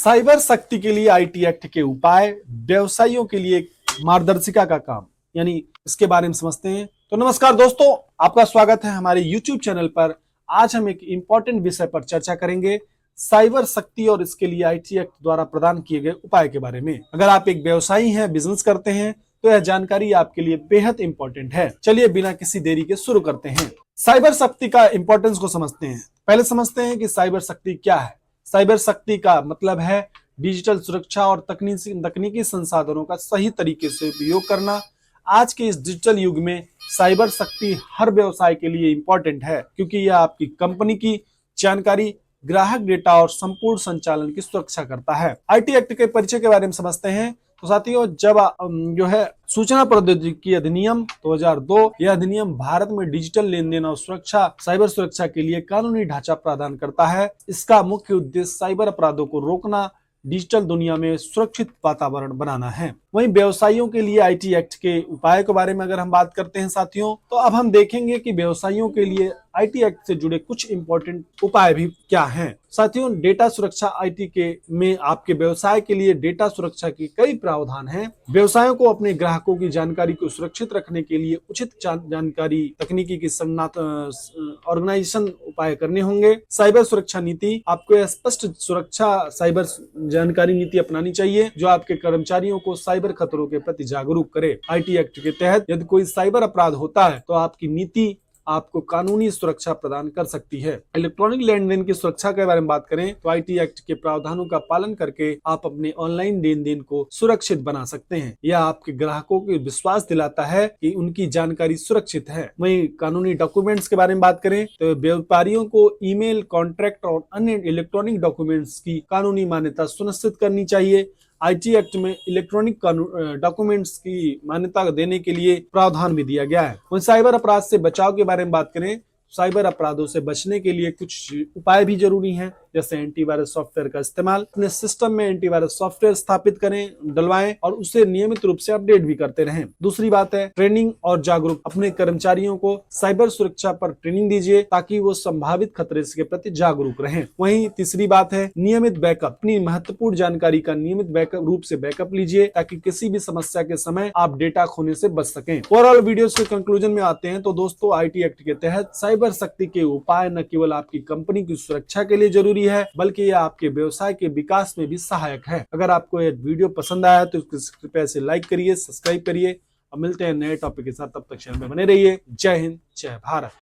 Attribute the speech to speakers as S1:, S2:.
S1: Cyber शक्ति के लिए आईटी एक्ट के उपाय, व्यवसायियों के लिए मार्गदर्शिका का काम, यानी इसके बारे में समझते हैं। तो नमस्कार दोस्तों, आपका स्वागत है हमारे YouTube चैनल पर। आज हम एक इंपॉर्टेंट विषय पर चर्चा करेंगे, साइबर शक्ति और इसके लिए आईटी एक्ट द्वारा प्रदान किए गए उपाय के बारे में। अगर आप एक व्यवसायी हैं, बिजनेस करते हैं, तो यह जानकारी आपके लिए बेहद इंपॉर्टेंट है। चलिए बिना किसी देरी के शुरू करते हैं। साइबर शक्ति का इंपॉर्टेंस को समझते हैं। पहले समझते हैं कि साइबर शक्ति क्या है। साइबर शक्ति का मतलब है डिजिटल सुरक्षा और तकनीकी संसाधनों का सही तरीके से उपयोग करना। आज के इस डिजिटल युग में साइबर शक्ति हर व्यवसाय के लिए इंपॉर्टेंट है, क्योंकि यह आपकी कंपनी की जानकारी, ग्राहक डेटा और संपूर्ण संचालन की सुरक्षा करता है। आईटी एक्ट के परिचय के बारे में समझते हैं। तो साथियों, जब जो है सूचना प्रौद्योगिकी अधिनियम 2002, यह अधिनियम भारत में डिजिटल लेन देन और सुरक्षा, साइबर सुरक्षा के लिए कानूनी ढांचा प्रदान करता है। इसका मुख्य उद्देश्य साइबर अपराधों को रोकना, डिजिटल दुनिया में सुरक्षित वातावरण बनाना है। वहीं व्यवसायियों के लिए आईटी एक्ट के उपाय के बारे में अगर हम बात करते हैं साथियों, तो अब हम देखेंगे कि व्यवसायियों के लिए आईटी एक्ट से जुड़े कुछ इंपॉर्टेंट उपाय भी क्या हैं। साथियों, डेटा सुरक्षा आईटी के में आपके व्यवसाय के लिए डेटा सुरक्षा की कई प्रावधान हैं। व्यवसायों को अपने ग्राहकों की जानकारी को सुरक्षित रखने के लिए उचित जानकारी तकनीकी की ऑर्गेनाइजेशन उपाय करने होंगे। साइबर सुरक्षा नीति, आपको स्पष्ट सुरक्षा साइबर जानकारी नीति अपनानी चाहिए जो आपके कर्मचारियों को साइबर खतरों के प्रति जागरूक करे। आईटी एक्ट के तहत यदि कोई साइबर अपराध होता है तो आपकी नीति आपको कानूनी सुरक्षा प्रदान कर सकती है। इलेक्ट्रॉनिक लेन देन की सुरक्षा के बारे में बात करें तो आईटी एक्ट के प्रावधानों का पालन करके आप अपने ऑनलाइन लेन देन को सुरक्षित बना सकते हैं। यह आपके ग्राहकों को विश्वास दिलाता है कि उनकी जानकारी सुरक्षित है। वहीं कानूनी डॉक्यूमेंट्स के बारे में बात करें तो व्यापारियों को ईमेल, कॉन्ट्रैक्ट और अन्य इलेक्ट्रॉनिक डॉक्यूमेंट्स की कानूनी मान्यता सुनिश्चित करनी चाहिए। आईटी एक्ट में इलेक्ट्रॉनिक डॉक्यूमेंट्स की मान्यता देने के लिए प्रावधान भी दिया गया है। वहीं साइबर अपराध से बचाव के बारे में बात करें, साइबर अपराधों से बचने के लिए कुछ उपाय भी जरूरी हैं, जैसे एंटीवायरस सॉफ्टवेयर का इस्तेमाल। अपने सिस्टम में एंटीवायरस सॉफ्टवेयर स्थापित करें, डलवाएं और उसे नियमित रूप से अपडेट भी करते रहें। दूसरी बात है ट्रेनिंग और जागरूक। अपने कर्मचारियों को साइबर सुरक्षा पर ट्रेनिंग दीजिए ताकि वो संभावित खतरे के प्रति जागरूक रहें। वहीं तीसरी बात है नियमित बैकअप। अपनी महत्वपूर्ण जानकारी का नियमित रूप से बैकअप लीजिए ताकि किसी भी समस्या के समय आप डेटा खोने से बच सकें। ओवरऑल वीडियो के कंक्लूजन में आते हैं तो दोस्तों, आईटी एक्ट के तहत साइबर शक्ति के उपाय न केवल आपकी कंपनी की सुरक्षा के लिए जरूरी है, बल्कि यह आपके व्यवसाय के विकास में भी सहायक है। अगर आपको यह वीडियो पसंद आया तो कृपया से लाइक करिए, सब्सक्राइब करिए और मिलते हैं नए टॉपिक के साथ। तब तक चैनल में बने रहिए। जय हिंद, जय भारत।